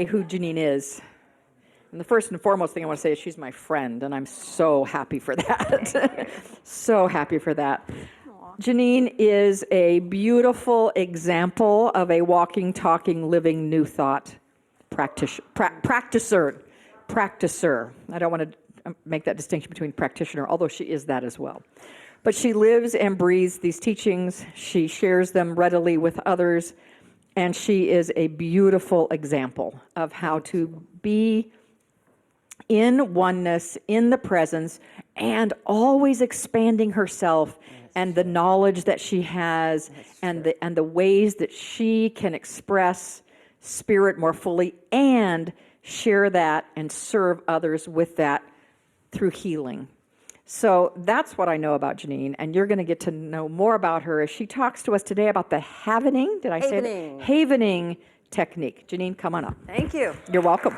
Who Janine is. And the first and foremost thing I want to say is she's my friend, and I'm so happy for that. So happy for that. Aww. Janine is a beautiful example of a walking, talking, living New Thought practicer. I don't want to make that distinction between practitioner, although she is that as well. But she lives and breathes these teachings. She shares them readily with others. And she is a beautiful example of how to be in oneness, in the presence, and always expanding herself and the knowledge that she has and the ways that she can express spirit more fully and share that and serve others with that through healing. So that's what I know about Janine, and you're going to get to know more about her as she talks to us today about the havening, did I say that? Havening technique. Janine, come on up. Thank you. You're welcome.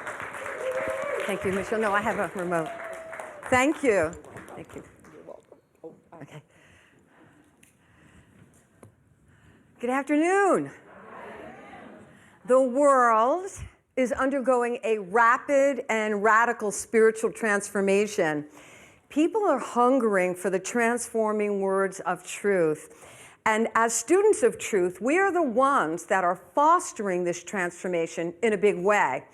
Thank you, Michelle. No, I have a remote. Thank you. Thank you. You're welcome. Oh, okay. Good afternoon. The world is undergoing a rapid and radical spiritual transformation. People are hungering for the transforming words of truth. And as students of truth, we are the ones that are fostering this transformation in a big way.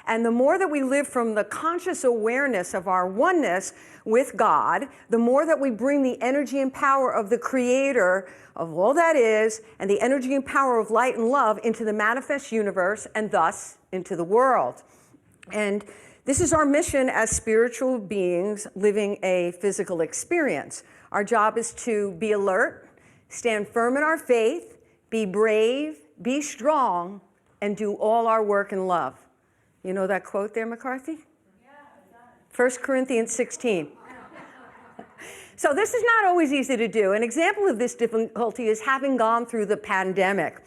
And the more that we live from the conscious awareness of our oneness with God, the more that we bring the energy and power of the Creator of all that is, and the energy and power of light and love into the manifest universe, and thus into the world. And this is our mission as spiritual beings living a physical experience. Our job is to be alert, stand firm in our faith, be brave, be strong, and do all our work in love. You know that quote there, McCarthy? Yeah. 1 Corinthians 16. So this is not always easy to do. An example of this difficulty is having gone through the pandemic.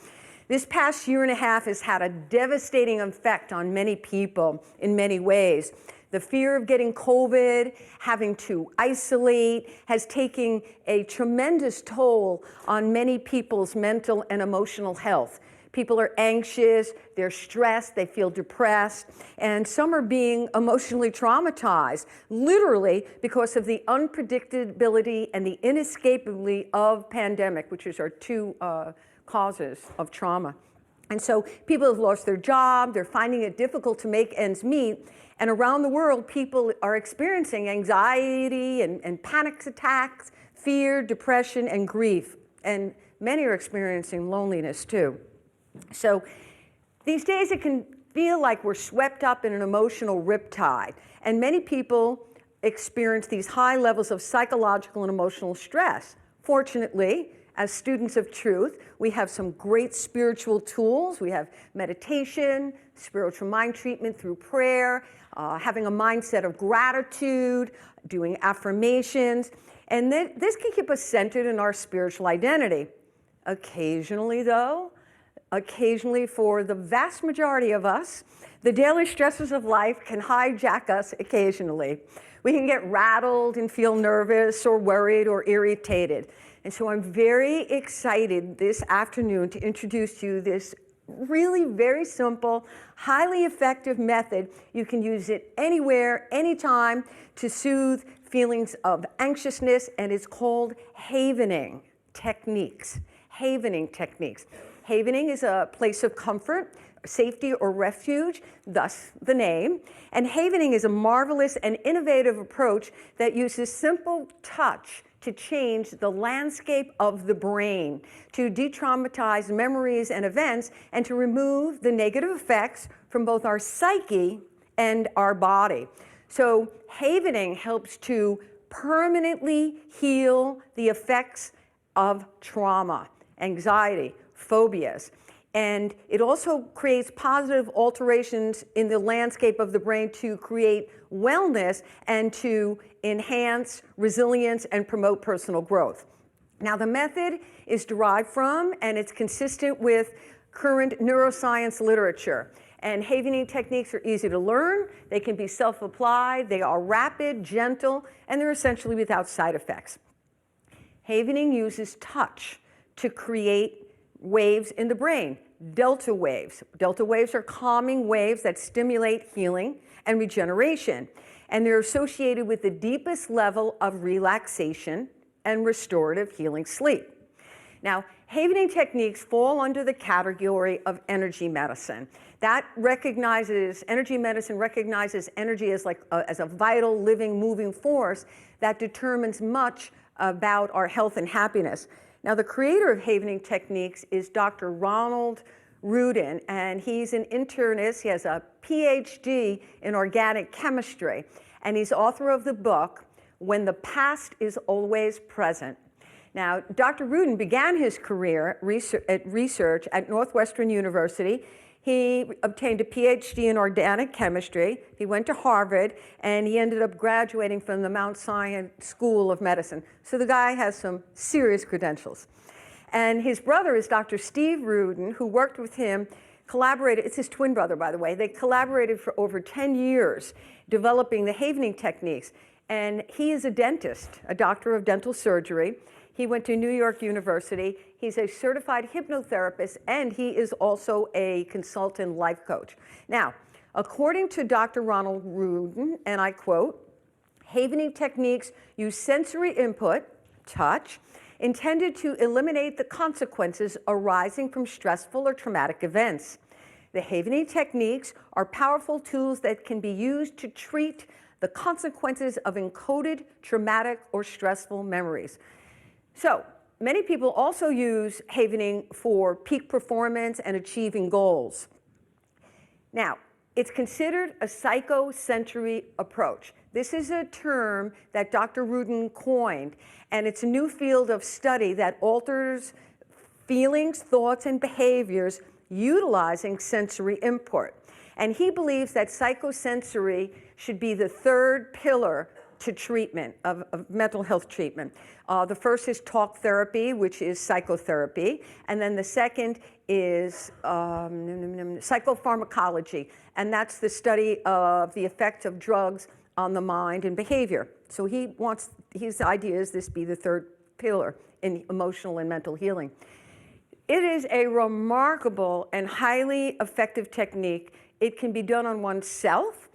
This past year and a half has had a devastating effect on many people in many ways. The fear of getting COVID, having to isolate, has taken a tremendous toll on many people's mental and emotional health. People are anxious, they're stressed, they feel depressed, and some are being emotionally traumatized, literally because of the unpredictability and the inescapability of pandemic, which is our two causes of trauma. And so people have lost their job, they're finding it difficult to make ends meet, and around the world people are experiencing anxiety and panic attacks, fear, depression, and grief. And many are experiencing loneliness too. So these days it can feel like we're swept up in an emotional riptide, and many people experience these high levels of psychological and emotional stress. Fortunately, as students of truth, we have some great spiritual tools. We have meditation, spiritual mind treatment through prayer, having a mindset of gratitude, doing affirmations, and this can keep us centered in our spiritual identity. Occasionally, though, for the vast majority of us, the daily stresses of life can hijack us occasionally. We can get rattled and feel nervous or worried or irritated. And so I'm very excited this afternoon to introduce to you this really very simple, highly effective method. You can use it anywhere, anytime to soothe feelings of anxiousness, and it's called havening techniques. Havening techniques. Havening is a place of comfort, safety, or refuge, thus the name. And havening is a marvelous and innovative approach that uses simple touch to change the landscape of the brain, to de-traumatize memories and events, and to remove the negative effects from both our psyche and our body. So havening helps to permanently heal the effects of trauma, anxiety, phobias. And it also creates positive alterations in the landscape of the brain to create wellness and to enhance resilience and promote personal growth. Now, the method is derived from and it's consistent with current neuroscience literature. And havening techniques are easy to learn, they can be self-applied, they are rapid, gentle, and they're essentially without side effects. Havening uses touch to create waves in the brain, delta waves. Delta waves are calming waves that stimulate healing and regeneration, and they're associated with the deepest level of relaxation and restorative healing sleep. Now, havening techniques fall under the category of energy medicine. That recognizes, energy medicine recognizes energy as as a vital, living, moving force that determines much about our health and happiness. Now, the creator of havening techniques is Dr. Ronald Rudin, and he's an internist. He has a PhD in organic chemistry, and he's author of the book, When the Past is Always Present. Now, Dr. Rudin began his career research at Northwestern University. He obtained a PhD in organic chemistry. He went to Harvard, and he ended up graduating from the Mount Sinai School of Medicine. So the guy has some serious credentials. And his brother is Dr. Steve Rudin, who worked with him, collaborated. It's his twin brother, by the way. They collaborated for over 10 years developing the havening techniques. And he is a dentist, a doctor of dental surgery. He went to New York University. He's a certified hypnotherapist, and he is also a consultant life coach. Now, according to Dr. Ronald Rudin, and I quote, havening techniques use sensory input, touch, intended to eliminate the consequences arising from stressful or traumatic events. The havening techniques are powerful tools that can be used to treat the consequences of encoded traumatic or stressful memories. So, many people also use havening for peak performance and achieving goals. Now, it's considered a psychosensory approach. This is a term that Dr. Rudin coined, and it's a new field of study that alters feelings, thoughts, and behaviors utilizing sensory input. And he believes that psychosensory should be the third pillar to treatment, of mental health treatment. The first is talk therapy, which is psychotherapy, and then the second is psychopharmacology, and that's the study of the effect of drugs on the mind and behavior. So he wants, his idea is this be the third pillar in emotional and mental healing. It is a remarkable and highly effective technique. It can be done on oneself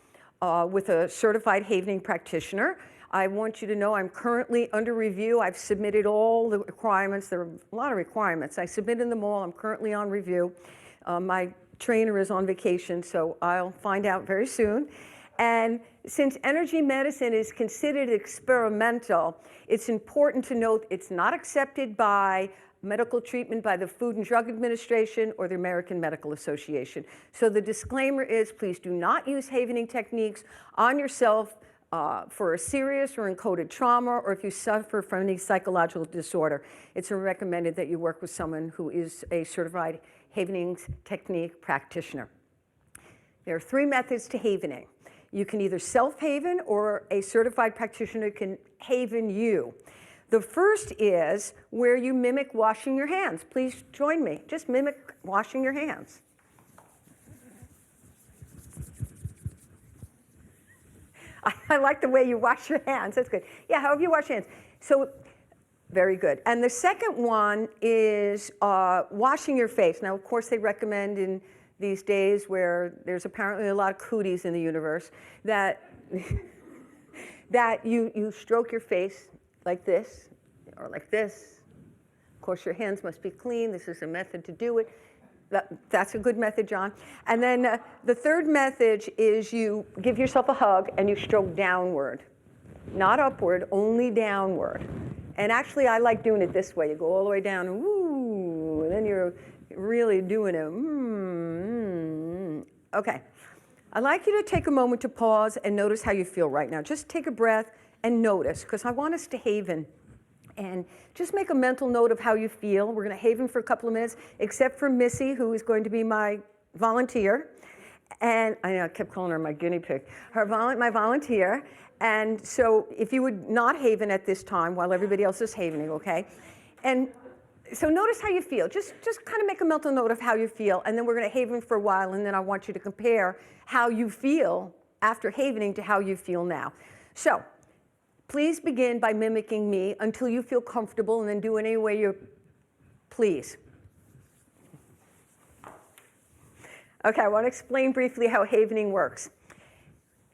with a certified havening practitioner. I want you to know I'm currently under review. I've submitted all the requirements. There are a lot of requirements. I submitted them all. I'm currently on review. My trainer is on vacation, so I'll find out very soon. And since energy medicine is considered experimental, it's important to note it's not accepted by medical treatment by the Food and Drug Administration or the American Medical Association. So the disclaimer is, please do not use havening techniques on yourself for a serious or encoded trauma, or if you suffer from any psychological disorder. It's recommended that you work with someone who is a certified havening technique practitioner. There are three methods to havening. You can either self-haven, or a certified practitioner can haven you. The first is where you mimic washing your hands. Please join me. Just mimic washing your hands. I like the way you wash your hands. That's good. Yeah, however you wash your hands. So, very good. And the second one is washing your face. Now, of course, they recommend in these days where there's apparently a lot of cooties in the universe that, that you stroke your face like this, or like this. Of course, your hands must be clean. This is a method to do it. That's a good method, John. And then the third method is you give yourself a hug and you stroke downward. Not upward, only downward. And actually, I like doing it this way. You go all the way down, ooh, and then you're really doing it. Okay. I'd like you to take a moment to pause and notice how you feel right now. Just take a breath and notice, because I want us to haven. And just make a mental note of how you feel. We're going to haven for a couple of minutes, except for Missy, who is going to be my volunteer. And I know I kept calling her my guinea pig. My volunteer. And so if you would not haven at this time while everybody else is havening, okay? And so notice how you feel. Just kind of make a mental note of how you feel, and then we're going to haven for a while, and then I want you to compare how you feel after havening to how you feel now. So please begin by mimicking me until you feel comfortable, and then do it any way you please. Okay, I want to explain briefly how havening works.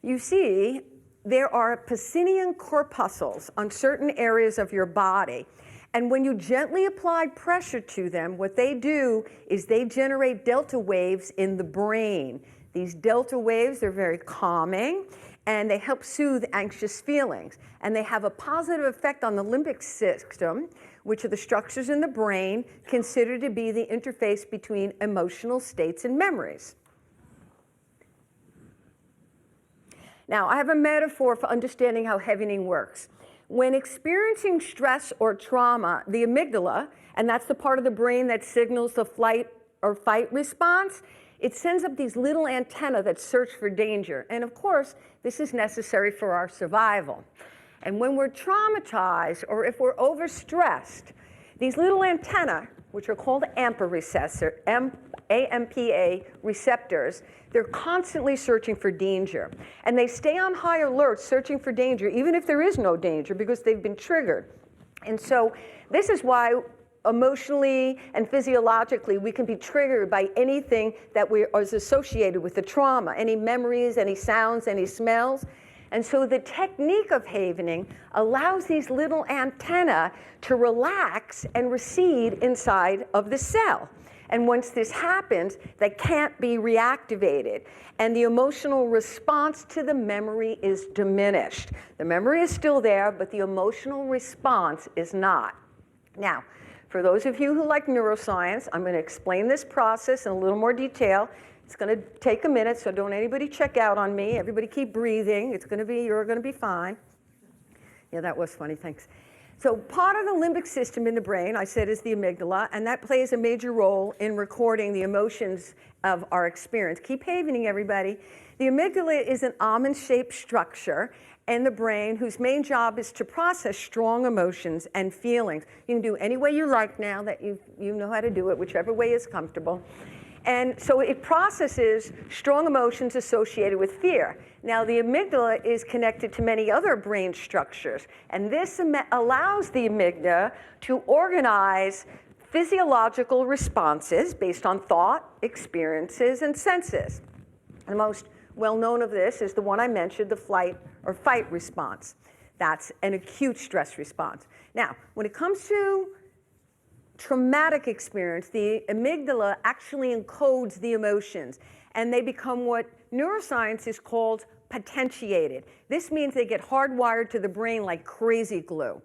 You see, there are Pacinian corpuscles on certain areas of your body. And when you gently apply pressure to them, what they do is they generate delta waves in the brain. These delta waves, they're very calming, and they help soothe anxious feelings. And they have a positive effect on the limbic system, which are the structures in the brain considered to be the interface between emotional states and memories. Now, I have a metaphor for understanding how havening works. When experiencing stress or trauma, the amygdala, and that's the part of the brain that signals the flight or fight response, it sends up these little antennae that search for danger. And of course, this is necessary for our survival. And when we're traumatized or if we're overstressed, these little antennae, which are called AMPA receptors, they're constantly searching for danger. And they stay on high alert searching for danger, even if there is no danger, because they've been triggered. And so this is why emotionally and physiologically we can be triggered by anything that is associated with the trauma, any memories, any sounds, any smells. And so the technique of havening allows these little antennae to relax and recede inside of the cell. And once this happens, they can't be reactivated. And the emotional response to the memory is diminished. The memory is still there, but the emotional response is not. Now, for those of you who like neuroscience, I'm going to explain this process in a little more detail. It's going to take a minute, so don't anybody check out on me. Everybody keep breathing. You're going to be fine. Yeah, that was funny, thanks. So part of the limbic system in the brain, I said, is the amygdala, and that plays a major role in recording the emotions of our experience. Keep havening, everybody. The amygdala is an almond-shaped structure in the brain whose main job is to process strong emotions and feelings. You can do any way you like now that you know how to do it, whichever way is comfortable. And so it processes strong emotions associated with fear. Now, the amygdala is connected to many other brain structures, and this allows the amygdala to organize physiological responses based on thought, experiences, and senses. The most well-known of this is the one I mentioned, the flight or fight response. That's an acute stress response. Now, when it comes to traumatic experience, the amygdala actually encodes the emotions, and they become what neuroscience is called potentiated. This means they get hardwired to the brain like crazy glue.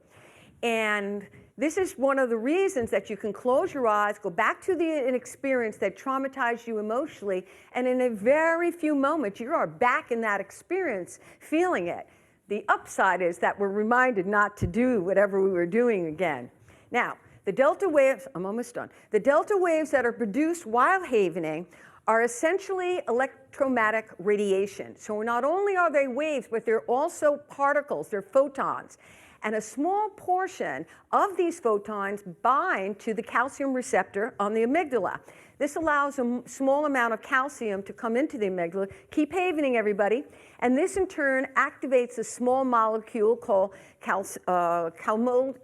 And this is one of the reasons that you can close your eyes, go back to an experience that traumatized you emotionally, and in a very few moments, you are back in that experience, feeling it. The upside is that we're reminded not to do whatever we were doing again. Now, the delta waves, I'm almost done. The delta waves that are produced while havening are essentially electromagnetic radiation. So not only are they waves, but they're also particles, they're photons. And a small portion of these photons bind to the calcium receptor on the amygdala. This allows a small amount of calcium to come into the amygdala. Keep havening, everybody. And this, in turn, activates a small molecule called calmodulin,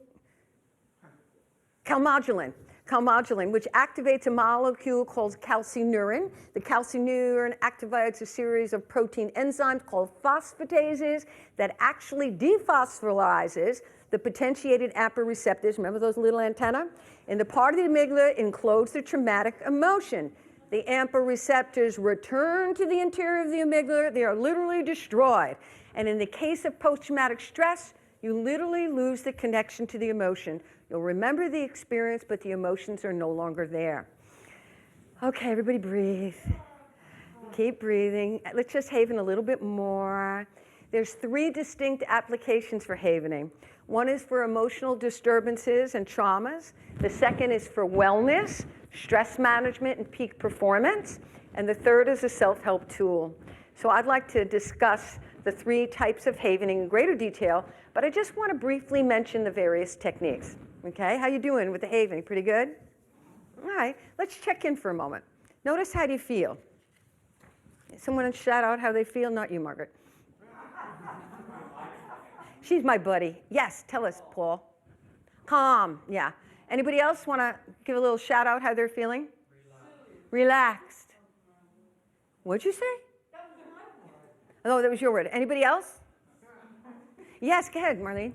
which activates a molecule called calcineurin. The calcineurin activates a series of protein enzymes called phosphatases that actually dephosphorylizes the potentiated AMPA receptors. Remember those little antennae? And the part of the amygdala encodes the traumatic emotion. The AMPA receptors return to the interior of the amygdala. They are literally destroyed. And in the case of post-traumatic stress, you literally lose the connection to the emotion. You'll remember the experience, but the emotions are no longer there. Okay, everybody breathe. Keep breathing. Let's just haven a little bit more. There's 3 distinct applications for havening. One is for emotional disturbances and traumas. The second is for wellness, stress management, and peak performance. And the third is a self-help tool. So I'd like to discuss the 3 types of havening in greater detail, but I just want to briefly mention the various techniques. Okay, how you doing with the havening? Pretty good? All right, let's check in for a moment. Notice, how do you feel? Someone shout out how they feel? Not you, Margaret. She's my buddy. Yes, tell us, Paul. Calm, yeah. Anybody else want to give a little shout out how they're feeling? Relaxed. What'd you say? Oh, that was your word. Anybody else? Yes, go ahead, Marlene.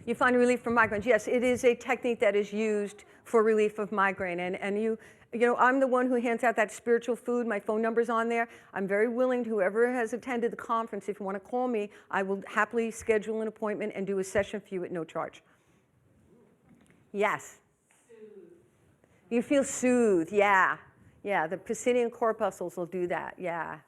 You find relief from migraines. Yes, it is a technique that is used for relief of migraine. And you know, I'm the one who hands out that spiritual food. My phone number's on there. I'm very willing to whoever has attended the conference, if you want to call me, I will happily schedule an appointment and do a session for you at no charge. Yes. You feel soothed, yeah. Yeah, the posinion corpuscles will do that, yeah.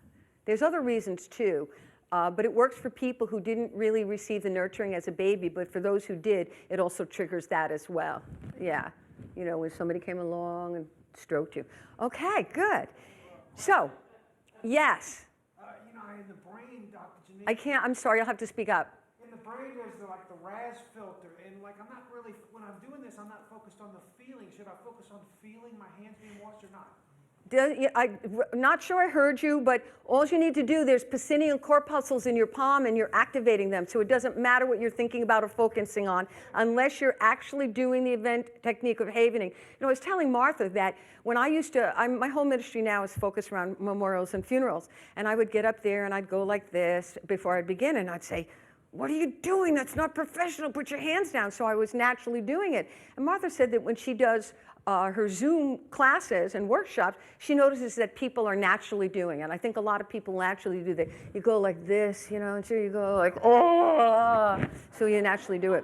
There's other reasons too, but it works for people who didn't really receive the nurturing as a baby, but for those who did, it also triggers that as well, yeah. You know, when somebody came along and stroked you. Okay, good. So, yes. You know, in the brain, Dr. Janine. I'm sorry, I'll have to speak up. In the brain, there's the RAS filter, and like I'm not really, when I'm doing this, I'm not focused on the feeling. Should I focus on feeling my hands being washed or not? I'm not sure I heard you, but all you need to do, there's posinion corpuscles in your palm and you're activating them. So it doesn't matter what you're thinking about or focusing on unless you're actually doing the event technique of havening. You know, I was telling Martha that when I used to, my whole ministry now is focused around memorials and funerals. And I would get up there and I'd go like this before I'd begin and I'd say, "What are you doing? That's not professional. Put your hands down." So I was naturally doing it. And Martha said that when she does her Zoom classes and workshops, she notices that people are naturally doing it. I think a lot of people naturally do that. You go like this, you know, and so you go like, oh, so you naturally do it.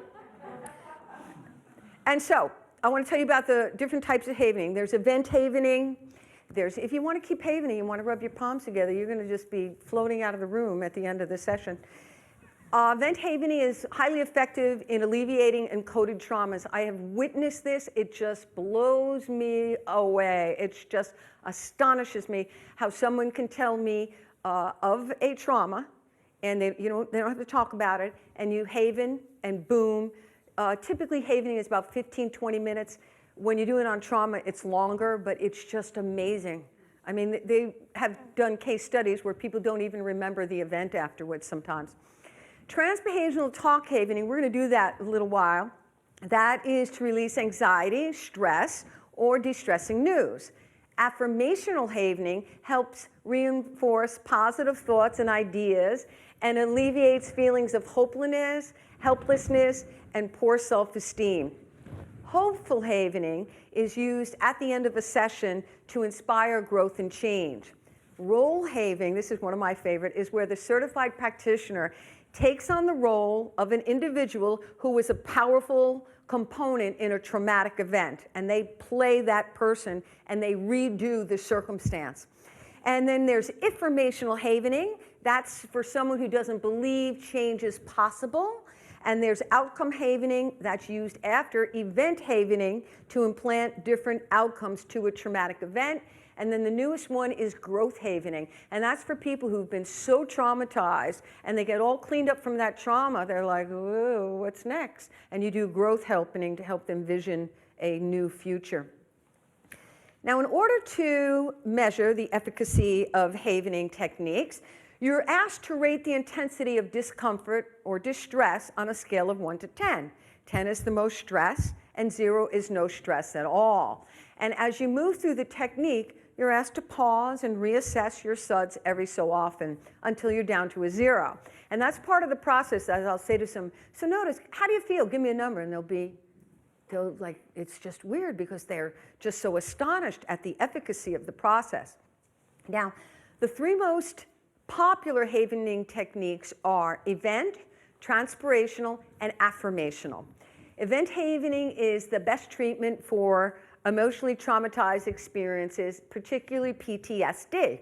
And so I want to tell you about the different types of havening. There's event havening. If you want to keep havening, you want to rub your palms together, you're going to just be floating out of the room at the end of the session. Event havening is highly effective in alleviating encoded traumas. I have witnessed this. It just blows me away. It just astonishes me how someone can tell me of a trauma, and they don't have to talk about it, and you haven, and boom. Typically, havening is about 15, 20 minutes. When you do it on trauma, it's longer, but it's just amazing. I mean, they have done case studies where people don't even remember the event afterwards sometimes. Transbehavioral talk havening, we're going to do that in a little while. That is to release anxiety, stress, or distressing news. Affirmational havening helps reinforce positive thoughts and ideas and alleviates feelings of hopelessness, helplessness, and poor self-esteem. Hopeful havening is used at the end of a session to inspire growth and change. Role havening, this is one of my favorite, is where the certified practitioner takes on the role of an individual who was a powerful component in a traumatic event, and they play that person and they redo the circumstance. And then there's informational havening. That's for someone who doesn't believe change is possible. And there's outcome havening that's used after event havening to implant different outcomes to a traumatic event. And then the newest one is growth havening. And that's for people who've been so traumatized and they get all cleaned up from that trauma. They're like, "Whoa, what's next?" And you do growth havening to help them vision a new future. Now, in order to measure the efficacy of havening techniques, you're asked to rate the intensity of discomfort or distress on a scale of 1 to 10. 10 is the most stress, and 0 is no stress at all. And as you move through the technique, you're asked to pause and reassess your SUDS every so often until you're down to a 0. And that's part of the process, as I'll say to some, so notice, how do you feel? Give me a number. And they'll like, it's just weird because they're just so astonished at the efficacy of the process. Now, the 3 most popular havening techniques are event, transpirational, and affirmational. Event havening is the best treatment for emotionally traumatized experiences, particularly PTSD.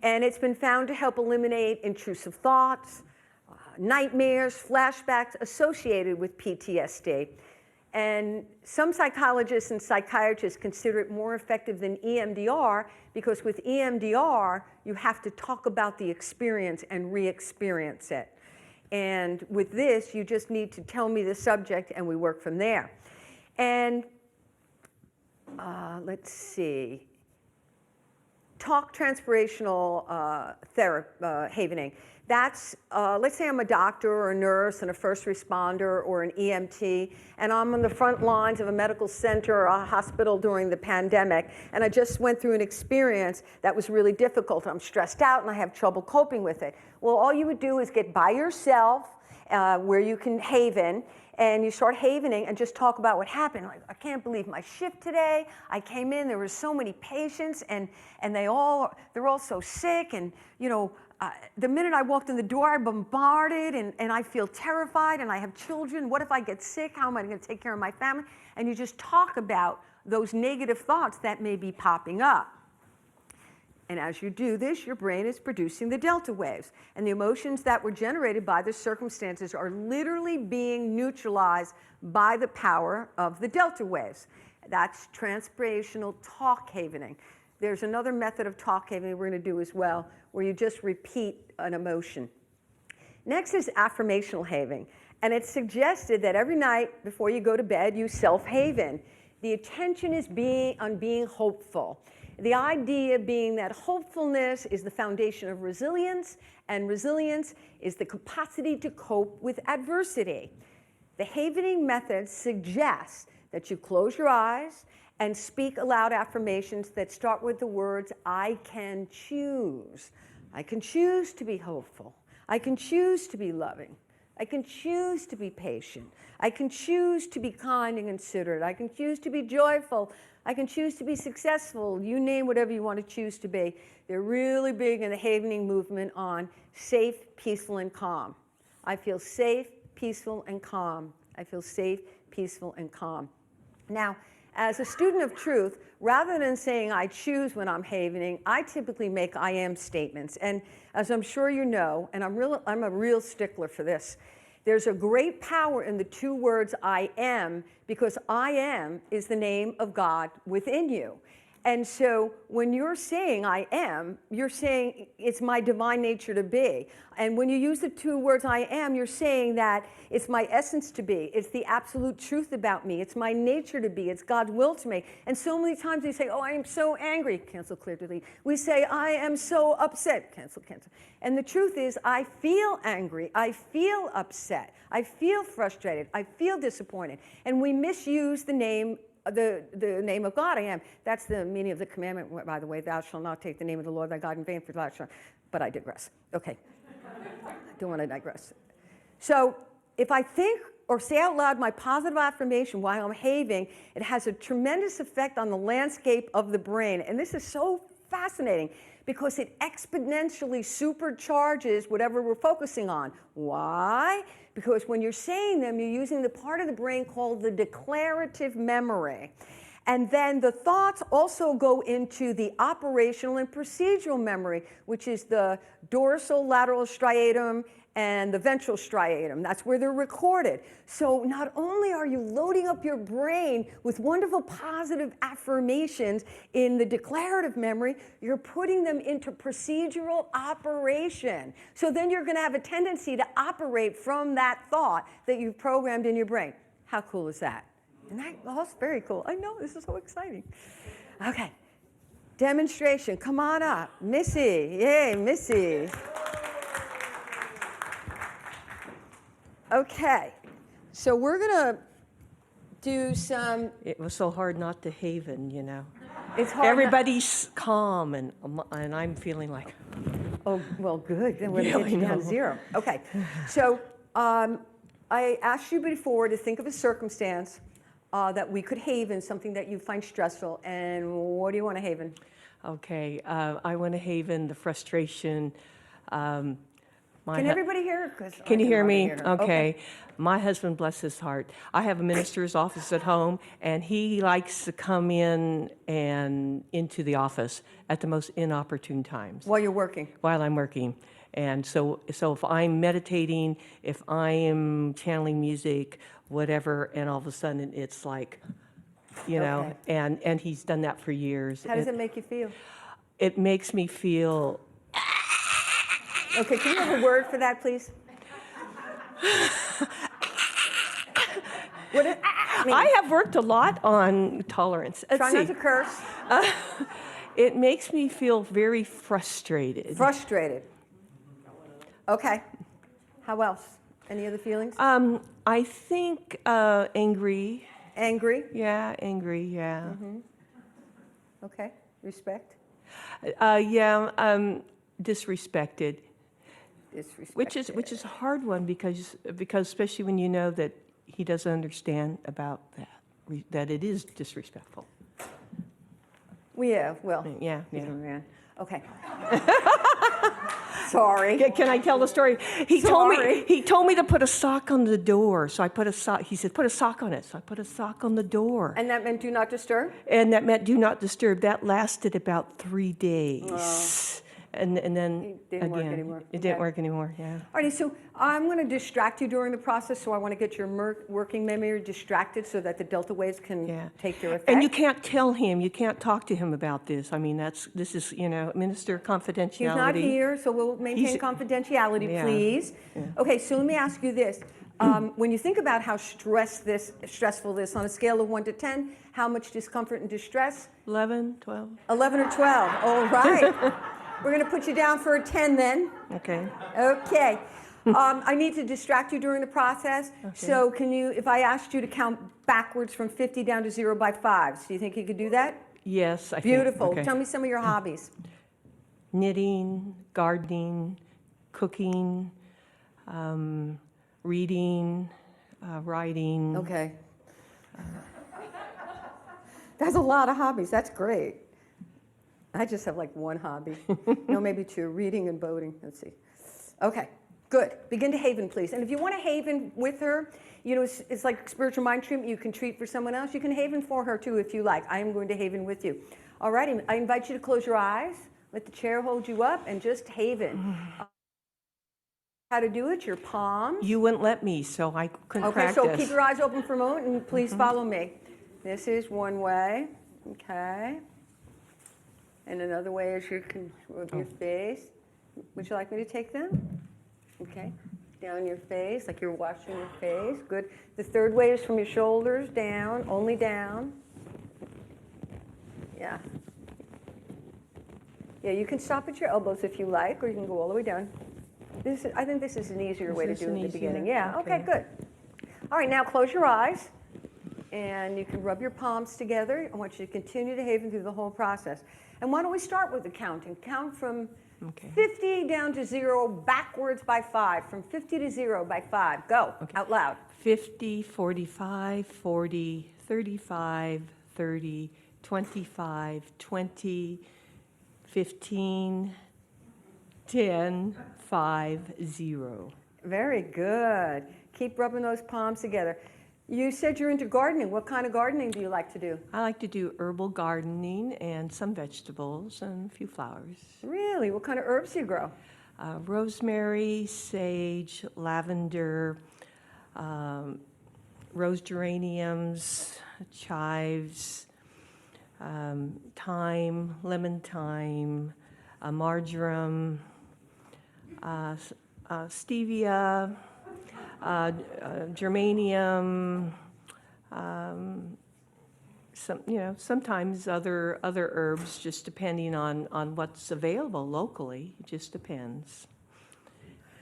And it's been found to help eliminate intrusive thoughts, nightmares, flashbacks associated with PTSD. And some psychologists and psychiatrists consider it more effective than EMDR because with EMDR, you have to talk about the experience and re-experience it. And with this, you just need to tell me the subject and we work from there. And let's see. talk transpirational havening. That's, let's say I'm a doctor or a nurse and a first responder or an EMT, and I'm on the front lines of a medical center or a hospital during the pandemic, and I just went through an experience that was really difficult. I'm stressed out and I have trouble coping with it. Well, all you would do is get by yourself where you can haven, and you start havening and just talk about what happened. Like, I can't believe my shift today. I came in, there were so many patients, and they're all so sick, and you know, the minute I walked in the door, I'm bombarded, and I feel terrified, and I have children. What if I get sick? How am I going to take care of my family? And you just talk about those negative thoughts that may be popping up. And as you do this, your brain is producing the delta waves. And the emotions that were generated by the circumstances are literally being neutralized by the power of the delta waves. That's transpirational talk havening. There's another method of talk havening we're going to do as well, where you just repeat an emotion. Next is affirmational having. And it's suggested that every night before you go to bed, you self-haven. The attention is on being hopeful. The idea being that hopefulness is the foundation of resilience, and resilience is the capacity to cope with adversity. The havening method suggests that you close your eyes and speak aloud affirmations that start with the words, I can choose. I can choose to be hopeful. I can choose to be loving. I can choose to be patient. I can choose to be kind and considerate. I can choose to be joyful. I can choose to be successful. You name whatever you want to choose to be. They're really big in the havening movement on safe, peaceful, and calm. I feel safe, peaceful, and calm. I feel safe, peaceful, and calm. Now, as a student of truth, rather than saying I choose when I'm havening, I typically make I am statements. And as I'm sure you know, and I'm a real stickler for this, there's a great power in the two words I am, because I am is the name of God within you. And so when you're saying I am, you're saying it's my divine nature to be. And when you use the two words I am, you're saying that it's my essence to be. It's the absolute truth about me. It's my nature to be. It's God's will to me. And so many times we say, oh, I am so angry. Cancel, clear, delete. We say, I am so upset. Cancel, cancel. And the truth is, I feel angry. I feel upset. I feel frustrated. I feel disappointed. And we misuse the name of God, I am. That's the meaning of the commandment, by the way, thou shalt not take the name of the Lord thy God in vain, for thou shalt. But I digress. Okay. Don't want to digress. So if I think or say out loud my positive affirmation while I'm having, it has a tremendous effect on the landscape of the brain. And this is so fascinating because it exponentially supercharges whatever we're focusing on. Why? Because when you're saying them, you're using the part of the brain called the declarative memory. And then the thoughts also go into the operational and procedural memory, which is the dorsal lateral striatum and the ventral striatum. That's where they're recorded. So not only are you loading up your brain with wonderful positive affirmations in the declarative memory, you're putting them into procedural operation. So then you're going to have a tendency to operate from that thought that you've programmed in your brain. How cool is that? And that's very cool. I know, this is so exciting. Okay, demonstration, come on up. Missy, yay, Missy. Okay, so we're gonna do some. It was so hard not to haven, you know. It's hard. Everybody's calm, and I'm feeling like. Oh, well, good. Then we're Yeah, gonna get you I down know. to zero. Okay, so I asked you before to think of a circumstance that we could haven, something that you find stressful, and what do you want to haven? Okay, I want to haven the frustration. Can everybody hear? Can you hear me? Okay. My husband, bless his heart, I have a minister's office at home, and he likes to come in and into the office at the most inopportune times. While you're working. While I'm working. And so if I'm meditating, if I am channeling music, whatever, and all of a sudden it's like, you know, and he's done that for years. How does it make you feel? It makes me feel. Okay, can you have a word for that, please? What does mean? I have worked a lot on tolerance. Let's Try see. not to curse. It makes me feel very frustrated. Frustrated. Okay. How else? Any other feelings? I think angry. Angry. Yeah, angry. Yeah. Okay. Respect. Yeah. Disrespected. Disrespect. Which is a hard one because especially when you know that he doesn't understand about that it is disrespectful. Yeah, well. Yeah, He's yeah. a man. Okay. Sorry. Can I tell the story? Sorry. He told me to put a sock on the door, so I put a sock. He said, "Put a sock on it." So I put a sock on the door. And that meant do not disturb? And that meant do not disturb. That lasted about 3 days. And then It didn't work anymore. It didn't Okay. work anymore, yeah. Alrighty, so I'm going to distract you during the process, so I want to get your working memory distracted so that the delta waves can Yeah. take their effect. And you can't tell him, you can't talk to him about this. I mean, this is, minister confidentiality. He's not here, so we'll maintain He's- confidentiality, Yeah. please. Yeah. Okay, so let me ask you this. When you think about how stressful this, on a scale of 1 to 10, how much discomfort and distress? 11, 12, 11 or 12. All right. We're going to put you down for a 10 then. okay. Okay. I need to distract you during the process. So can you, if I asked you to count backwards from 50 down to 0 by 5s, do you think you could do that? Yes, I Beautiful. think. Okay. Tell me some of your hobbies. Knitting, gardening, cooking, reading, writing. Okay. That's a lot of hobbies. That's great. I just have like one hobby. No, maybe 2, reading and boating. Let's see. Okay, good. Begin to haven, please. And if you want to haven with her, it's like spiritual mind treatment. You can treat for someone else. You can haven for her too if you like. I am going to haven with you. All righty, I invite you to close your eyes. Let the chair hold you up and just haven. How to do it, your palms. You wouldn't let me, so I couldn't Okay, practice. so keep your eyes open for a moment and please follow me. This is one way, okay. And another way is you can rub your face. Would you like me to take them? Okay, down your face, like you're washing your face. Good. The third way is from your shoulders down, only down. Yeah. Yeah, you can stop at your elbows if you like, or you can go all the way down. I think this is an easier way to do it in the beginning. Yeah, okay, good. All right, now close your eyes. And you can rub your palms together. I want you to continue to haven through the whole process. And why don't we start with the counting? Count from 50 down to 0, backwards by 5. From 50 to 0 by 5. Go, out loud. 50, 45, 40, 35, 30, 25, 20, 15, 10, 5, 0. Very good. Keep rubbing those palms together. You said you're into gardening. What kind of gardening do you like to do? I like to do herbal gardening and some vegetables and a few flowers. Really? What kind of herbs do you grow? Rosemary, sage, lavender, rose geraniums, chives, thyme, lemon thyme, marjoram, stevia, germanium, sometimes other herbs, just depending on what's available locally. It just depends.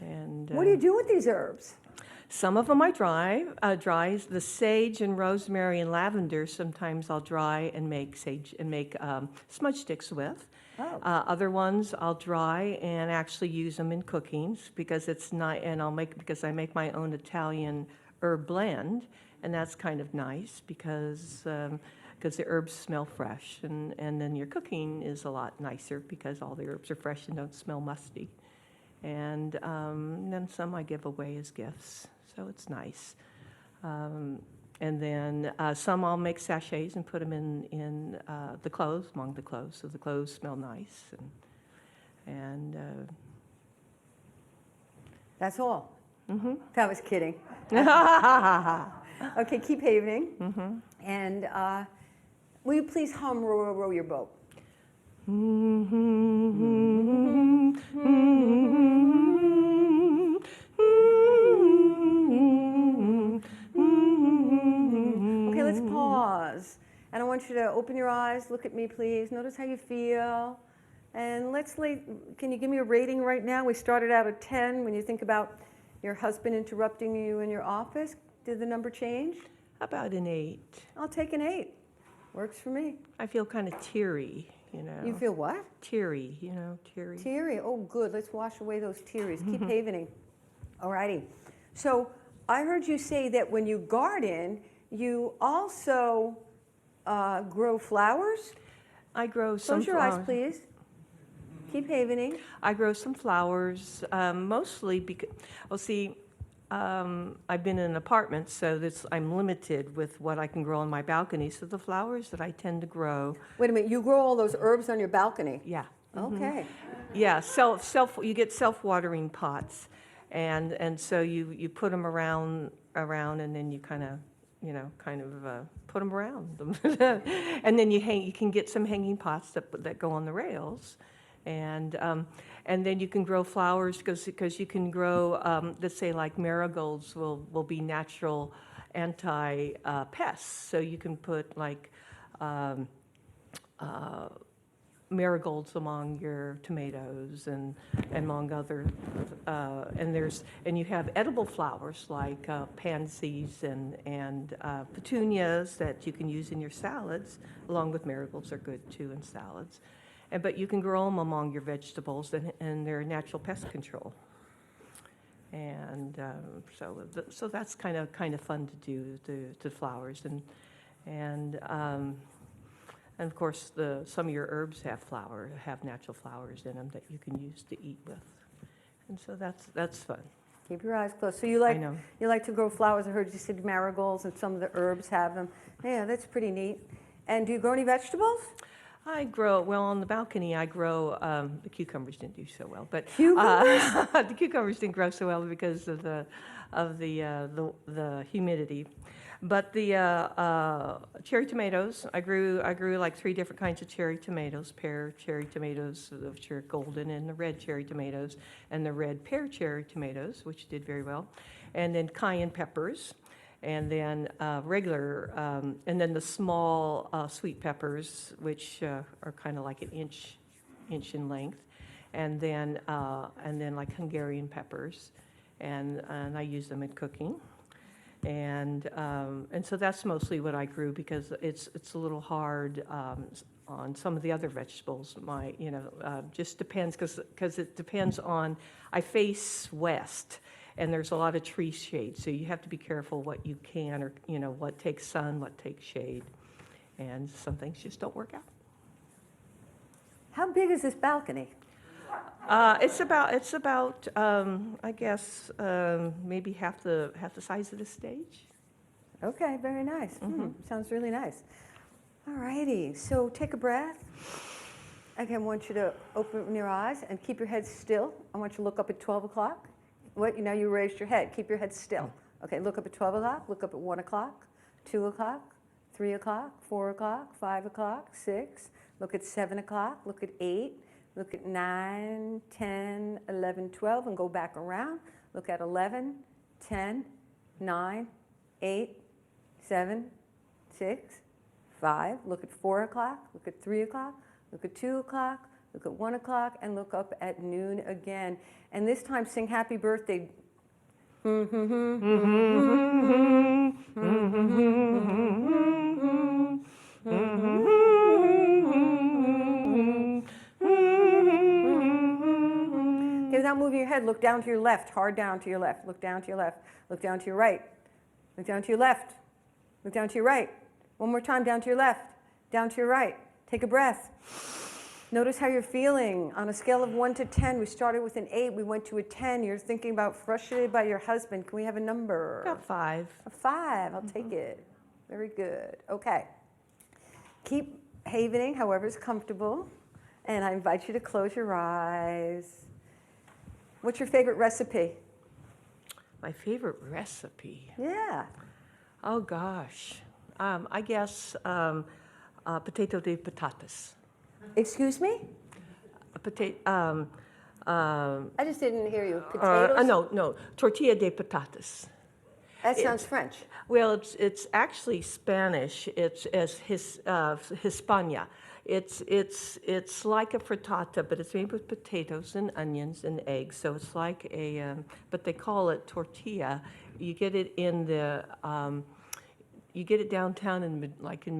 And What do you do with these herbs? some of them I dry. The sage and rosemary and lavender. Sometimes I'll dry and make smudge sticks with. Oh. Other ones I'll dry and actually use them in cookings because it's not. And because I make my own Italian herb blend, and that's kind of nice because the herbs smell fresh, and then your cooking is a lot nicer because all the herbs are fresh and don't smell musty. And then some I give away as gifts, so it's nice. And then some I'll make sachets and put them in the clothes, among the clothes, so the clothes smell nice. And That's all. mm-hmm. That was kidding. Okay, keep havening. Mm-hmm. And will you please hum Row, Row, Row Your Boat? Okay, let's pause. And I want you to open your eyes, look at me, please. Notice how you feel. And can you give me a rating right now? We started out at 10. When you think about your husband interrupting you in your office, did the number change? About an 8. I'll take an 8. Works for me. I feel kind of teary, you know. You feel what? Teary, you know, teary. Teary. Oh, good. Let's wash away those tearies. Keep havening. All righty. So I heard you say that when you garden, you also grow flowers. I grow some Close your eyes, flowers. please. Keep havening. I grow some flowers, mostly because, well, see, I've been in an apartment, so I'm limited with what I can grow on my balcony. So the flowers that I tend to grow. Wait a minute. You grow all those herbs on your balcony? Yeah. Okay. Yeah, you get self-watering pots, and so you put them around, and then you kind of put them around them, and then you can get some hanging pots that go on the rails, and then you can grow flowers because you can grow, let's say like marigolds will be natural anti-pests, so you can put like marigolds among your tomatoes and among other and you have edible flowers like pansies and petunias that you can use in your salads, along with marigolds are good too in salads. But you can grow them among your vegetables, and they're natural pest control. And so that's kind of fun to do, the flowers, and of course some of your herbs have natural flowers in them that you can use to eat with, and so that's fun. Keep your eyes closed. So you like to grow flowers. I heard you said marigolds, and some of the herbs have them. Yeah, that's pretty neat. And do you grow any vegetables? I grow, well, on the balcony, I grow, the cucumbers didn't do so well, but Cucumbers? the cucumbers didn't grow so well because of the humidity. But the cherry tomatoes, I grew like 3 different kinds of cherry tomatoes: pear cherry tomatoes, which are golden, and the red cherry tomatoes, and the red pear cherry tomatoes, which did very well, and then cayenne peppers, and then regular, and then the small sweet peppers, which are kind of like an inch in length, and then like Hungarian peppers, and I use them in cooking, and so that's mostly what I grew because it's a little hard on some of the other vegetables. Just depends because it depends on. I face west. And there's a lot of tree shade, so you have to be careful what you can, or what takes sun, what takes shade, and some things just don't work out. How big is this balcony? It's about I guess maybe half the size of the stage. Okay, very nice. Sounds really nice. All righty. So take a breath. Again, I want you to open your eyes and keep your head still. I want you to look up at 12 o'clock. What? Now you raised your head. Keep your head still. Okay, look up at 12 o'clock. Look up at 1 o'clock, 2 o'clock, 3 o'clock, 4 o'clock, 5 o'clock, 6. Look at 7 o'clock. Look at 8. Look at 9, 10, 11, 12, and go back around. Look at 11, 10, 9, 8, 7, 6, 5. Look at 4 o'clock. Look at 3 o'clock. Look at 2 o'clock. Look at 1 o'clock, and look up at noon again. And this time sing happy birthday. Give Without moving your head, look down to your left, hard down to your left. Look down to your left. Look down to your right. Look down to your left. Look down to your right. One more time, down to your left. Down to your right. Take a breath. Notice how you're feeling. On a scale of 1 to 10, we started with an 8, we went to a 10. You're thinking about frustrated by your husband. Can we have a number? About 5. A 5, I'll take it. Very good. Okay. Keep havening however is comfortable. And I invite you to close your eyes. What's your favorite recipe? My favorite recipe? Yeah. Oh, gosh. I guess potato de patatas. Excuse me? Potato. I just didn't hear you. Potatoes? No, tortilla de patatas. That sounds French. Well, it's actually Spanish. It's Hispania. It's like a frittata, but it's made with potatoes and onions and eggs. So it's like but they call it tortilla. You get it in the you get it downtown in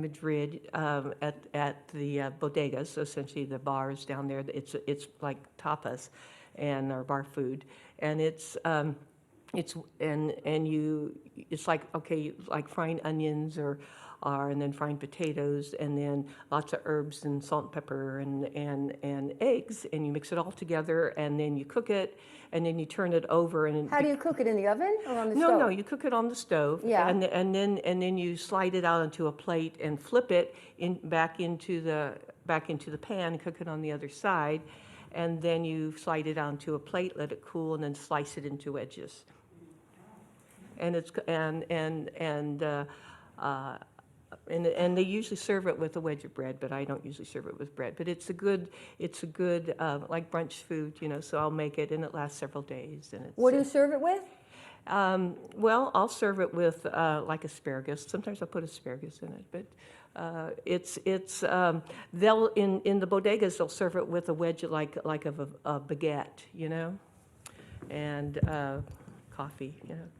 Madrid at the bodegas, so essentially the bars down there. It's like tapas, and or bar food, and it's like frying onions and then frying potatoes, and then lots of herbs and salt and pepper and eggs, and you mix it all together, and then you cook it, and then you turn it over. And How do you cook it, in the oven or on the no, stove? no, you cook it on the stove. Yeah. And then you slide it out onto a plate and flip it back into the pan and cook it on the other side, and then you slide it onto a plate, let it cool, and then slice it into wedges. And they usually serve it with a wedge of bread, but I don't usually serve it with bread. But it's a good like brunch food, So I'll make it, and it lasts several days. And What do you serve it with? Well, I'll serve it with like asparagus. Sometimes I'll put asparagus in it, but they'll in the bodegas they'll serve it with a wedge like of a baguette, and coffee,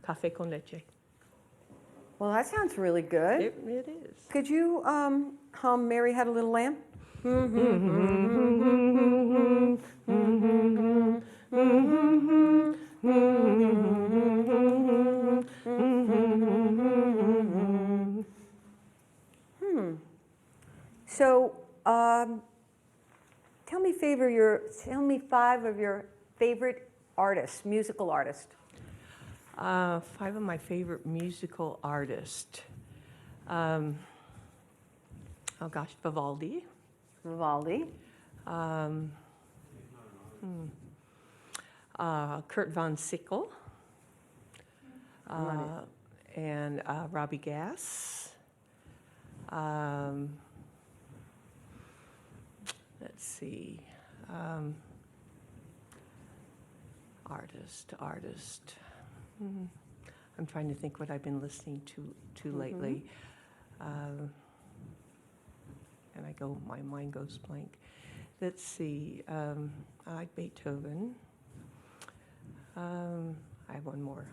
café con leche. Well, that sounds really good. It is. Could you hum Mary Had a Little Lamb? So, tell me 5 of your favorite artists, musical artists. 5 of my favorite musical artists. Oh gosh, Vivaldi. Vivaldi. Kurt von Sickle. And Robbie Gass. Let's see. Artist. I'm trying to think what I've been listening to lately. And my mind goes blank. Let's see. I like Beethoven. I have one more,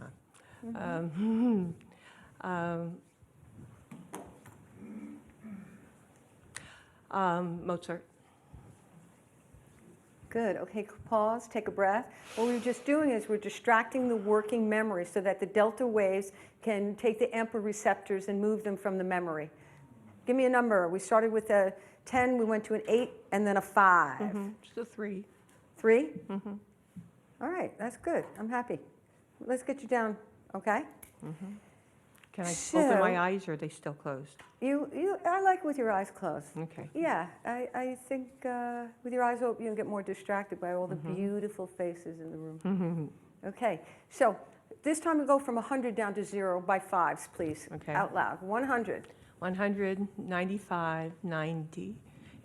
Mozart. Good. Okay, pause, take a breath. What we're just doing is we're distracting the working memory so that the delta waves can take the AMPA receptors and move them from the memory. Give me a number. We started with a 10, we went to an 8, and then a 5. Just a 3. 3? All right, that's good. I'm happy. Let's get you down, okay? Can I open my eyes, or are they still closed? I like with your eyes closed. Okay. Yeah, I think with your eyes open, you'll get more distracted by all the beautiful faces in the room. Okay, so this time we go from 100 down to 0 by 5s, please. Okay. Out loud. 100. 100, 95, 90,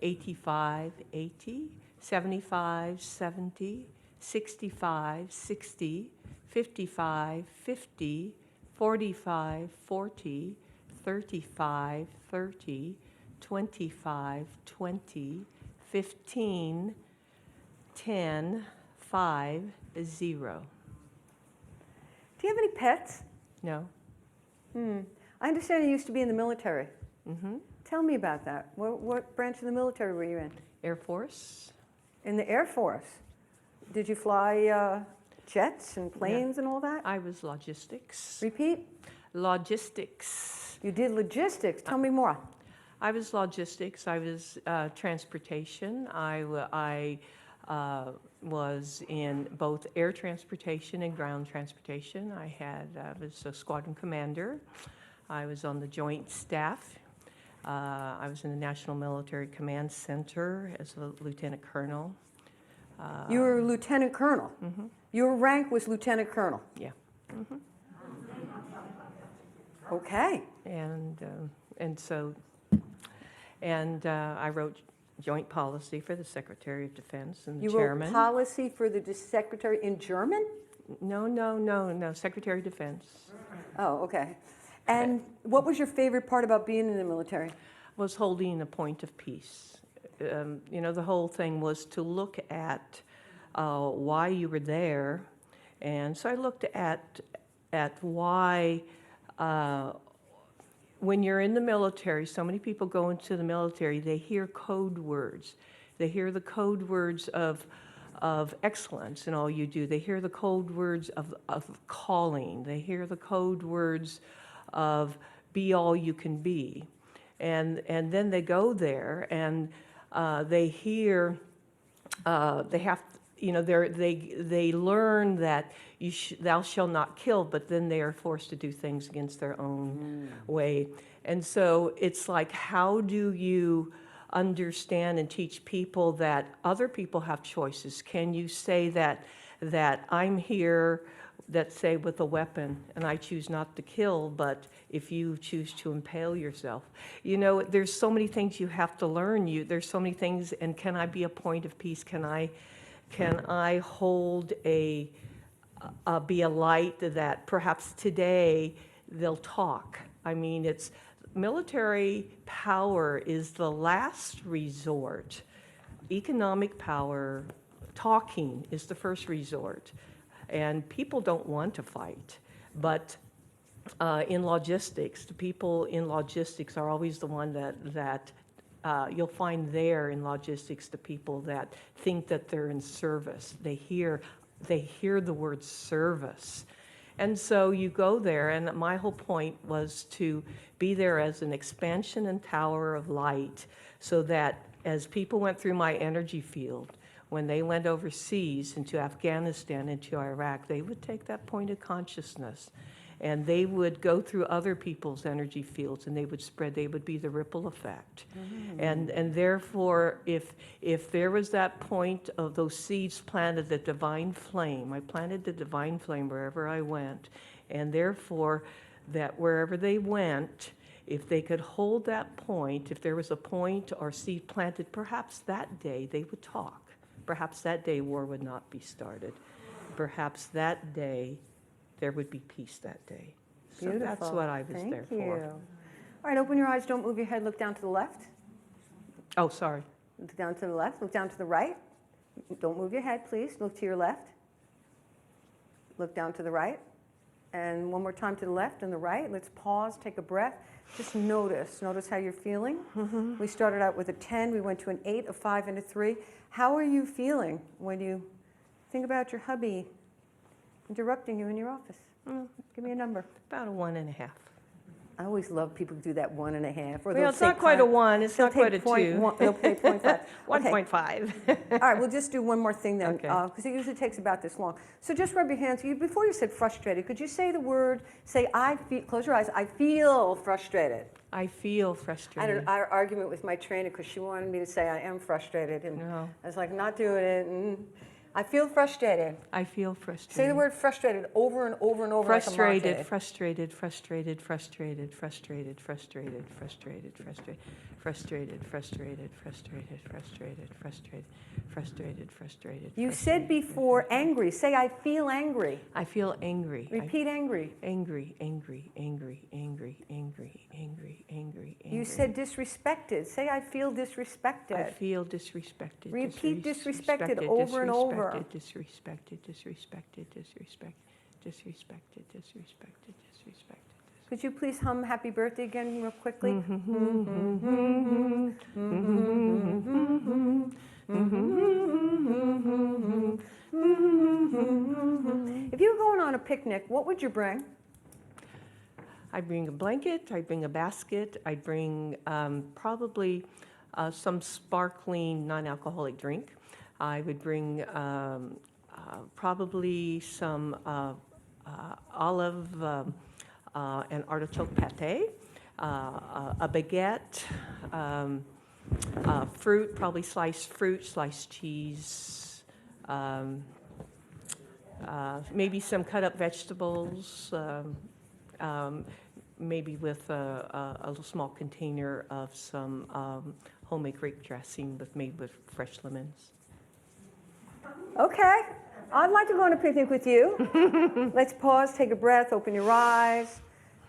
85, 80, 75, 70, 65, 60, 55, 50, 45, 40, 35, 30, 25, 20, 15, 10, 5, 0. Do you have any pets? No. I understand you used to be in the military. Tell me about that. What branch of the military were you in? Air Force. In the Air Force. Did you fly jets and planes and all that? I was logistics. Repeat. Logistics. You did logistics. Tell me more. I was logistics. I was transportation. I was in both air transportation and ground transportation. I was a squadron commander. I was on the joint staff. I was in the National Military Command Center as a lieutenant colonel. You were a lieutenant colonel. Your rank was lieutenant colonel. Yeah. Okay. And I wrote joint policy for the Secretary of Defense and the You chairman. wrote policy for the secretary in German? No, Secretary of Defense. Oh, okay. And what was your favorite part about being in the military? Was holding a point of peace. The whole thing was to look at why you were there. And so I looked at why, when you're in the military, so many people go into the military, they hear code words. They hear the code words of excellence in all you do. They hear the code words of calling. They hear the code words of be all you can be. And then they go there and they hear, they have, they learn that thou shalt not kill, but then they are forced to do things against their own way. And so it's like, how do you understand and teach people that other people have choices? Can you say that I'm here, that say with a weapon, and I choose not to kill, but if you choose to impale yourself, there's so many things you have to learn. There's so many things, and can I be a point of peace? Can I hold be a light that perhaps today they'll talk? I mean, it's military power is the last resort. Economic power, talking is the first resort. And people don't want to fight, but in logistics, the people in logistics are always the one that you'll find there in logistics, the people that think that they're in service. They hear the word service. And so you go there, and my whole point was to be there as an expansion and tower of light, so that as people went through my energy field, when they went overseas into Afghanistan, into Iraq, they would take that point of consciousness and they would go through other people's energy fields and they would spread, they would be the ripple effect. And therefore, if there was that point of those seeds planted, the divine flame, I planted the divine flame wherever I went, and therefore that wherever they went, if they could hold that point, if there was a point or seed planted, perhaps that day they would talk. Perhaps that day war would not be started. Perhaps that day there would be peace that day. So Beautiful. that's what I was there Thank you. for. All right, open your eyes, don't move your head, look down to the left. Oh, sorry. Look down to the left, look down to the right. Don't move your head, please. Look to your left. Look down to the right. And one more time to the left and the right. Let's pause, take a breath. Just notice how you're feeling. We started out with a 10, we went to an 8, a 5, and a 3. How are you feeling when you think about your hubby interrupting you in your office? Give me a number. About a 1.5. I always love people who do that 1.5. Or Well, they'll it's say not quite a point- 1, it's they'll not quite a take point 2. one- They'll pay 0.5. Okay. 1.5. All right, we'll just do one more thing then, Okay. because it usually takes about this long. So just rub your hands. Before you said frustrated, could you say the word, I feel, close your eyes, I feel frustrated. I feel I had frustrated. an argument with my trainer because she wanted me to say I am frustrated. And No. I was like, not doing it. I feel frustrated. I feel frustrated. Say the word frustrated over and over and over. Frustrated, like a frustrated, frustrated, frustrated, frustrated, frustrated, frustrated, frustrated, frustrated, frustrated, frustrated, frustrated, frustrated, frustrated, frustrated. You said before angry. Say I feel angry. I feel angry. Repeat angry. Angry, angry, angry, angry, angry, angry, angry, angry. You said disrespected. Say I feel disrespected. I feel disrespected. Repeat disrespected over and over. Disrespected, disrespected, disrespected, disrespected, disrespected, disrespected. Could you please hum Happy Birthday again real quickly? If you were going on a picnic, what would you bring? I bring a blanket, I bring a basket, I bring probably some sparkling non-alcoholic drink. I would bring probably some olive and artichoke pate, a baguette, fruit, probably sliced fruit, sliced cheese, maybe some cut up vegetables, maybe with a little small container of some homemade grape dressing made with fresh lemons. Okay. I'd like to go on a picnic with you. Let's pause, take a breath, open your eyes.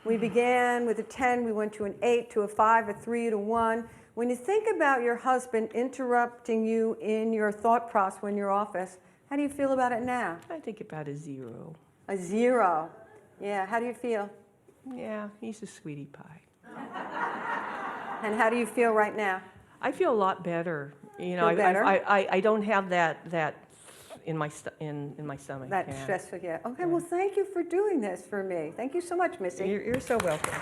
We began with a 10, we went to an 8, to a 5, a 3, to 1. When you think about your husband interrupting you in your thought process in your office, how do you feel about it now? I think about a 0. A 0. Yeah, how do you feel? Yeah, he's a sweetie pie. And how do you feel right now? I feel a lot better. You know, Feel better? I don't have that in my stomach. That yeah. stress, yeah. Okay, well, thank you for doing this for me. Thank you so much, Missy. You're so welcome.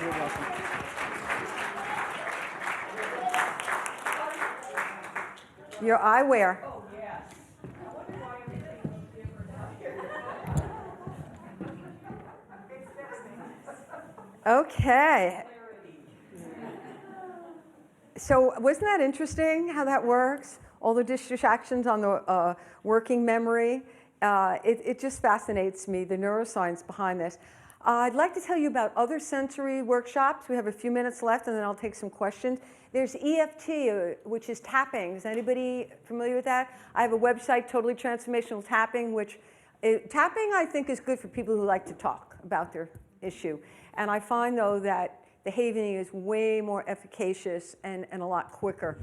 You're welcome. Your eyewear. Oh, yes. I wonder why everything's different out here. Okay. So wasn't that interesting how that works? All the distractions on the working memory. It just fascinates me, the neuroscience behind this. I'd like to tell you about other sensory workshops. We have a few minutes left, and then I'll take some questions. There's EFT, which is tapping. Is anybody familiar with that? I have a website, Totally Transformational Tapping, which tapping, I think, is good for people who like to talk about their issue. And I find, though, that the having is way more efficacious and a lot quicker,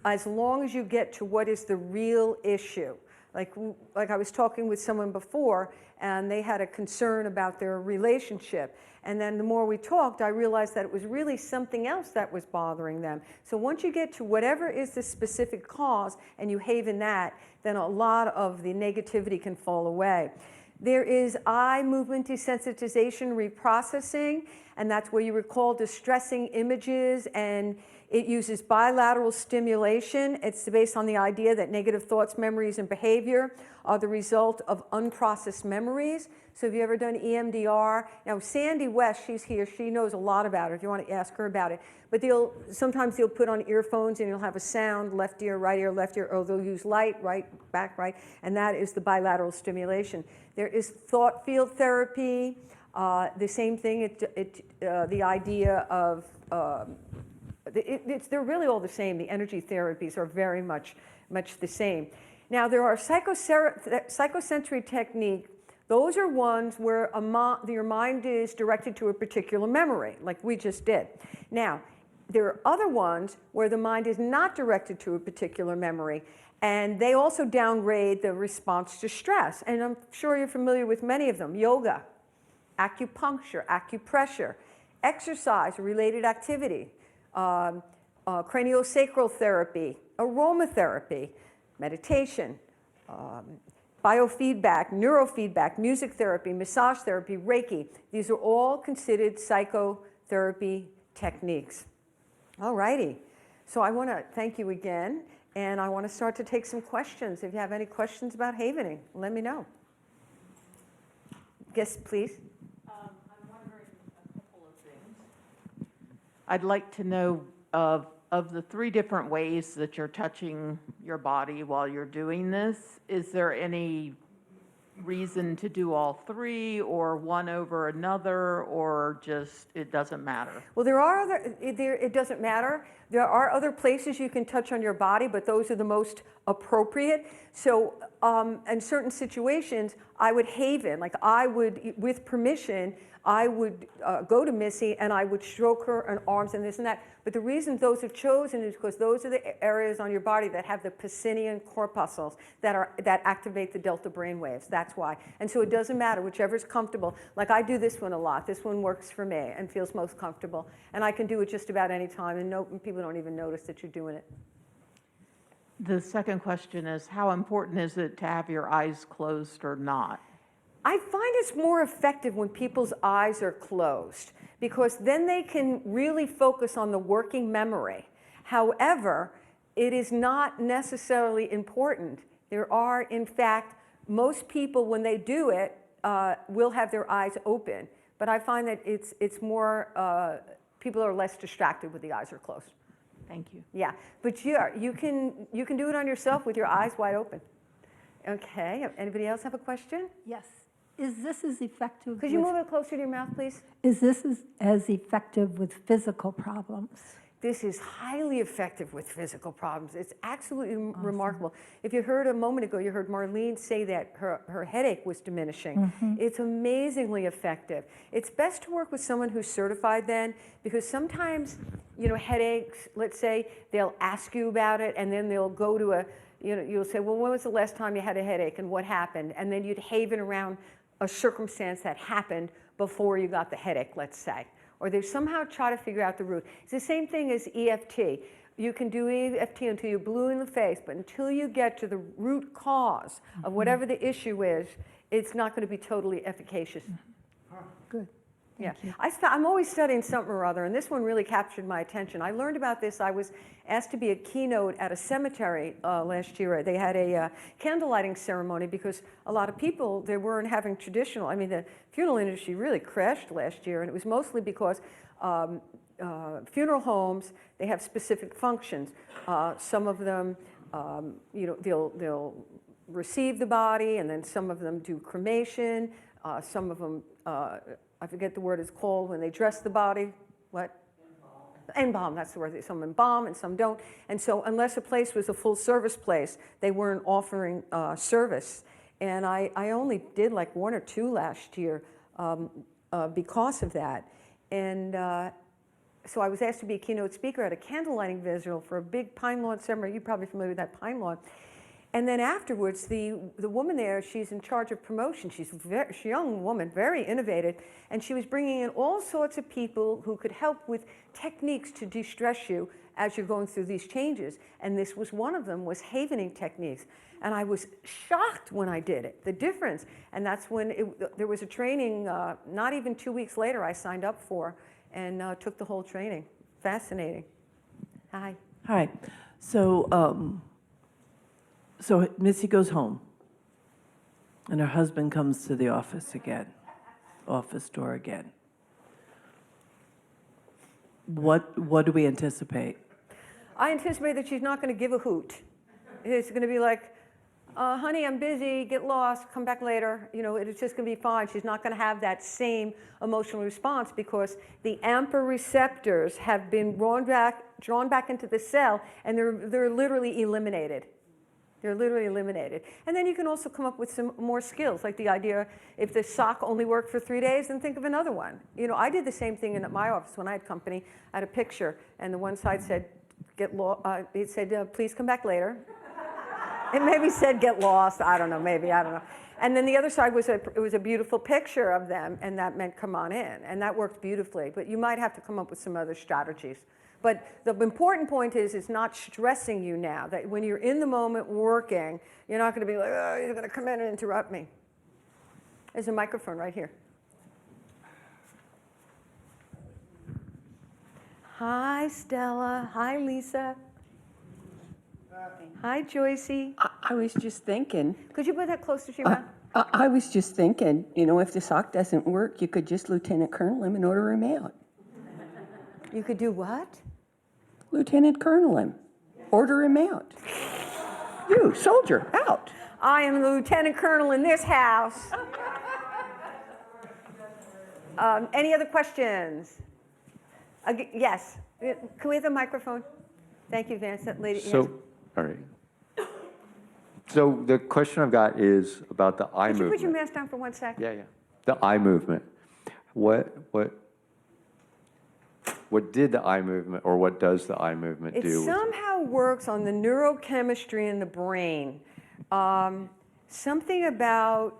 as long as you get to what is the real issue. Like I was talking with someone before, and they had a concern about their relationship. And then the more we talked, I realized that it was really something else that was bothering them. So once you get to whatever is the specific cause, and you haven that, then a lot of the negativity can fall away. There is eye movement desensitization reprocessing, and that's where you recall distressing images, and it uses bilateral stimulation. It's based on the idea that negative thoughts, memories, and behavior are the result of unprocessed memories. So have you ever done EMDR? Now, Sandy West, she's here. She knows a lot about it if you want to ask her about it. But sometimes they'll put on earphones and you'll have a sound, left ear, left ear, or they'll use light, right, back, right, and that is the bilateral stimulation. There is thought field therapy. The same thing, the idea of, they're really all the same. The energy therapies are very much the same. Now, there are psychosensory technique. Those are ones where your mind is directed to a particular memory, like we just did. Now, there are other ones where the mind is not directed to a particular memory, and they also downgrade the response to stress. And I'm sure you're familiar with many of them. Yoga, acupuncture, acupressure, exercise, related activity, craniosacral therapy, aromatherapy, meditation, biofeedback, neurofeedback, music therapy, massage therapy, Reiki. These are all considered psychotherapy techniques. All righty. So I want to thank you again, and I want to start to take some questions. If you have any questions about havening, let me know. Yes, please. I'm wondering a couple of things. I'd like to know of the 3 different ways that you're touching your body while you're doing this, is there any reason to do all 3 or one over another, or just it doesn't matter? Well, it doesn't matter. There are other places you can touch on your body, but those are the most appropriate. So in certain situations, I would haven, like I would, with permission, I would go to Missy and I would stroke her on arms and this and that. But the reason those are chosen is because those are the areas on your body that have the Pacinian corpuscles that activate the delta brain waves. That's why. And so it doesn't matter, whichever's comfortable. Like I do this one a lot. This one works for me and feels most comfortable. And I can do it just about any time, and people don't even notice that you're doing it. The second question is, how important is it to have your eyes closed or not? I find it's more effective when people's eyes are closed, because then they can really focus on the working memory. However, it is not necessarily important. There are, in fact, most people, when they do it, will have their eyes open. But I find that it's more, people are less distracted with the eyes are closed. Thank you. Yeah, but you can do it on yourself with your eyes wide open. Okay, anybody else have a question? Yes. Is this as effective? Could you move it closer to your mouth, please? Is this as effective with physical problems? this is highly effective with physical problems. It's absolutely remarkable. If you heard a moment ago, you heard Marlene say that her headache was diminishing. It's amazingly effective. It's best to work with someone who's certified then, because sometimes, you know, headaches, let's say, they'll ask you about it, and then they'll go to a, you know, you'll say, well, when was the last time you had a headache and what happened? And then you'd haven around a circumstance that happened before you got the headache, let's say. Or they somehow try to figure out the root. It's the same thing as EFT. You can do EFT until you're blue in the face, but until you get to the root cause of whatever the issue is, it's not going to be totally efficacious. Good. Yeah, I'm always studying something or other, and this one really captured my attention. I learned about this. I was asked to be a keynote at a cemetery last year. They had a candle lighting ceremony because a lot of people, they weren't having traditional. I mean, the funeral industry really crashed last year, and it was mostly because funeral homes, they have specific functions. Some of them, you know, they'll receive the body, and then some of them do cremation. Some of them, I forget the word it's called, when they dress the body. What? Embalm, that's the word. Some embalm and some don't. And so unless a place was a full service place, they weren't offering service. And I only did like 1 or 2 last year because of that. And so I was asked to be a keynote speaker at a candle lighting vigil for a big pine lawn ceremony. You're probably familiar with that pine lawn. And then afterwards, the woman there, she's in charge of promotion. She's a young woman, very innovative, and she was bringing in all sorts of people who could help with techniques to de-stress you as you're going through these changes. And this was one of them, was havening techniques. And I was shocked when I did it, the difference. And that's when there was a training, not even 2 weeks later, I signed up for and took the whole training. Fascinating. Hi. Hi. So Missy goes home, and her husband comes to the office door again. What do we anticipate? I anticipate that she's not going to give a hoot. It's going to be like, honey, I'm busy, get lost, come back later. You know, it's just going to be fine. She's not going to have that same emotional response because the AMPA receptors have been drawn back into the cell, and they're literally eliminated. They're literally eliminated. And then you can also come up with some more skills, like the idea, if the sock only worked for 3 days, then think of another one. You know, I did the same thing in my office when I had company. I had a picture, and the one side said, it said, please come back later. It maybe said, get lost. I don't know, maybe, I don't know. And then the other side was it was a beautiful picture of them, and that meant come on in. And that worked beautifully. But you might have to come up with some other strategies. But the important point is it's not stressing you now, that when you're in the moment working, you're not going to be like, oh, you're going to come in and interrupt me. There's a microphone right here. Hi, Stella. Hi, Lisa. Hi, Joycey. I was just thinking. Could you put that closer to your mouth? I was just thinking, you know, if the sock doesn't work, you could just Lieutenant Colonel him and order him out. You could do what? Lieutenant Colonel him. Order him out. You, soldier, out. I am the Lieutenant Colonel in this house. Any other questions? Yes. Can we have the microphone? Thank you, Vance. That lady. So, yes. all right. So the question I've got is about the eye Could you movement. put your mask down for 1 sec? Yeah. The eye movement. What did the eye movement, or what does the eye movement do? It somehow works on the neurochemistry in the brain. Something about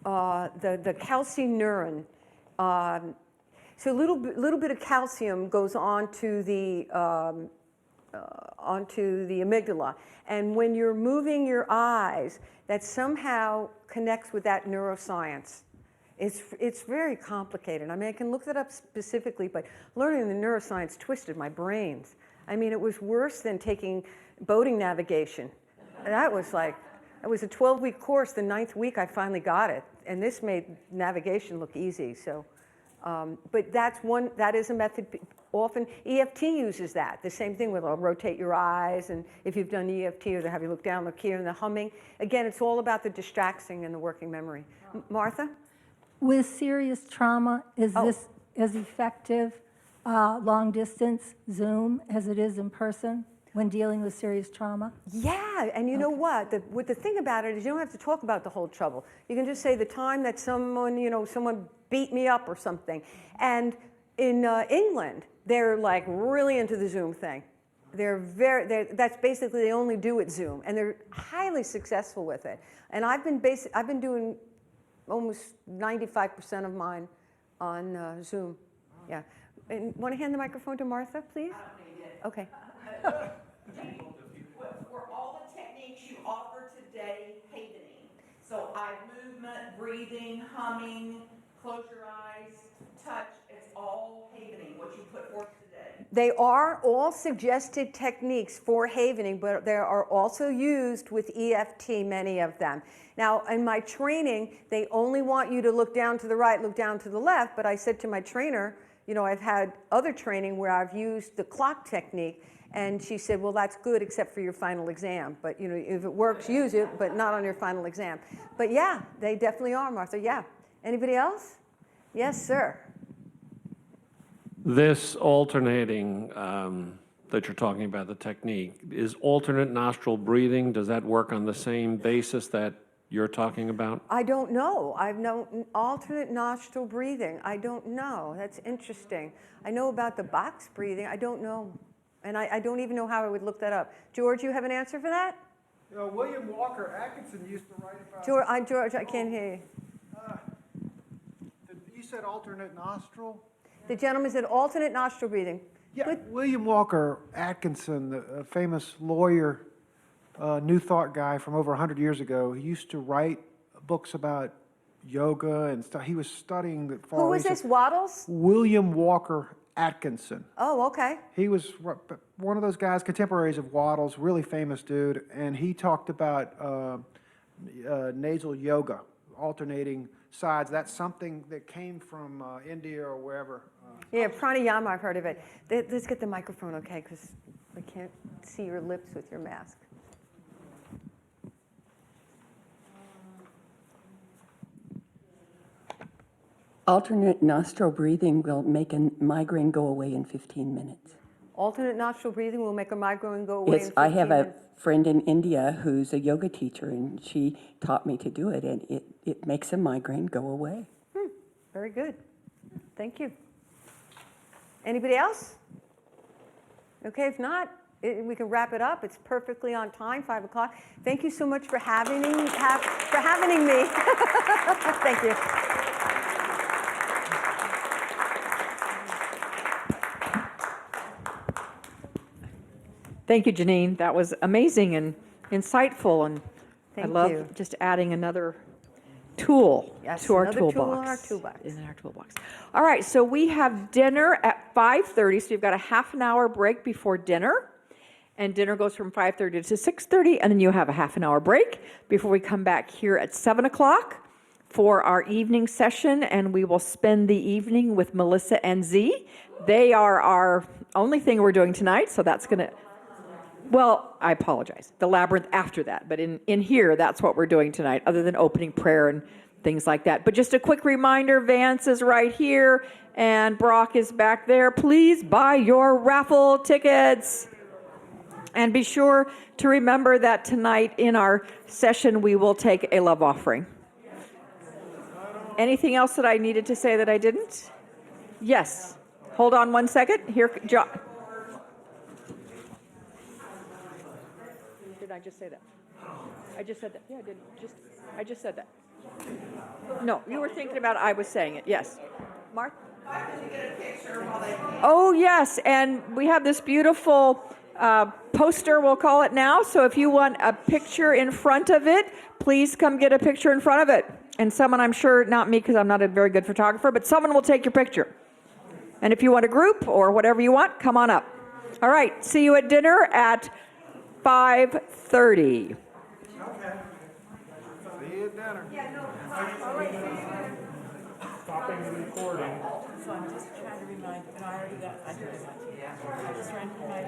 the calcineurin. So a little bit of calcium goes onto the amygdala. And when you're moving your eyes, that somehow connects with that neuroscience. It's very complicated. I mean, I can look that up specifically, but learning the neuroscience twisted my brains. I mean, it was worse than taking boating navigation. That was like, it was a 12-week course. The 9th week, I finally got it. And this made navigation look easy. So, but that is a method. Often EFT uses that. The same thing with rotate your eyes, and if you've done EFT, or they have you look down, look here, and the humming. Again, it's all about the distracting and the working memory. Martha? With serious trauma, is this as effective long distance, Zoom, as it is in person when dealing with serious trauma? Yeah, and you know what? The thing about it is you don't have to talk about the whole trouble. You can just say the time that someone beat me up or something. And in England, they're like really into the Zoom thing. That's basically, they only do it Zoom, and they're highly successful with it. And I've been doing almost 95% of mine on Zoom. Yeah. And want to hand the microphone to Martha, please? Okay. For all the techniques you offer today, havening. So eye movement, breathing, humming, close your eyes, touch, it's all havening, what you put forth today. They are all suggested techniques for havening, but they are also used with EFT, many of them. Now, in my training, they only want you to look down to the right, look down to the left, but I said to my trainer, I've had other training where I've used the clock technique, and she said, well, that's good except for your final exam. But, if it works, use it, but not on your final exam. But yeah, they definitely are, Martha, yeah. Anybody else? Yes, sir. This alternating that you're talking about, the technique, is alternate nostril breathing. Does that work on the same basis that you're talking about? I don't know. I've known alternate nostril breathing. I don't know. That's interesting. I know about the box breathing. I don't know. And I don't even know how I would look that up. George, you have an answer for that? William Walker Atkinson used to write about... George, I can't hear you. You said alternate nostril? The gentleman said alternate nostril breathing. Yeah, Good. William Walker Atkinson, the famous lawyer, New Thought guy from over 100 years ago, he used to write books about yoga and stuff. He was studying the far Who was this, Waddles? William Walker Atkinson. Oh, okay. He was one of those guys, contemporaries of Waddles, really famous dude, and he talked about nasal yoga, alternating sides. That's something that came from India or wherever. Yeah, pranayama, I've heard of it. Let's get the microphone, okay, because I can't see your lips with your mask. Alternate nostril breathing will make a migraine go away in 15 minutes. Alternate nostril breathing will make a migraine go away in 15 I have a minutes. friend in India who's a yoga teacher, and she taught me to do it, and it makes a migraine go away. Very good. Thank you. Anybody else? Okay, if not, we can wrap it up. It's perfectly on time, 5 o'clock. Thank you so much for having me. Thank you. Thank you, Janine. That was amazing and insightful, and I Thank love you. just adding another tool Yes, to our another toolbox. tool in our toolbox. In our toolbox. All right, so we have dinner at 5:30, so you've got a half an hour break before dinner, and dinner goes from 5:30 to 6:30, and then you have a half an hour break before we come back here at 7 o'clock for our evening session, and we will spend the evening with Melissa and Z. They are our only thing we're doing tonight, so that's going to... Well, I apologize. The labyrinth after that, but in here, that's what we're doing tonight, other than opening prayer and things like that. But just a quick reminder, Vance is right here, and Brock is back there. Please buy your raffle tickets. And be sure to remember that tonight in our session, we will take a love offering. Anything else that I needed to say that I didn't? Yes. Hold on one second. Here, Did I just say that? I just said that. Yeah, I just said that. No, you were thinking about I was saying it. Yes. Mark? Oh, yes. And we have this beautiful poster, we'll call it now. So if you want a picture in front of it, please come get a picture in front of it. And someone, I'm sure, not me because I'm not a very good photographer, but someone will take your picture. And if you want a group or whatever you want, come on up. All right. See you at dinner at 5:30. Okay. See you at dinner. Stopping the recording. So I'm just trying to remind, and I already got, I just trying to remind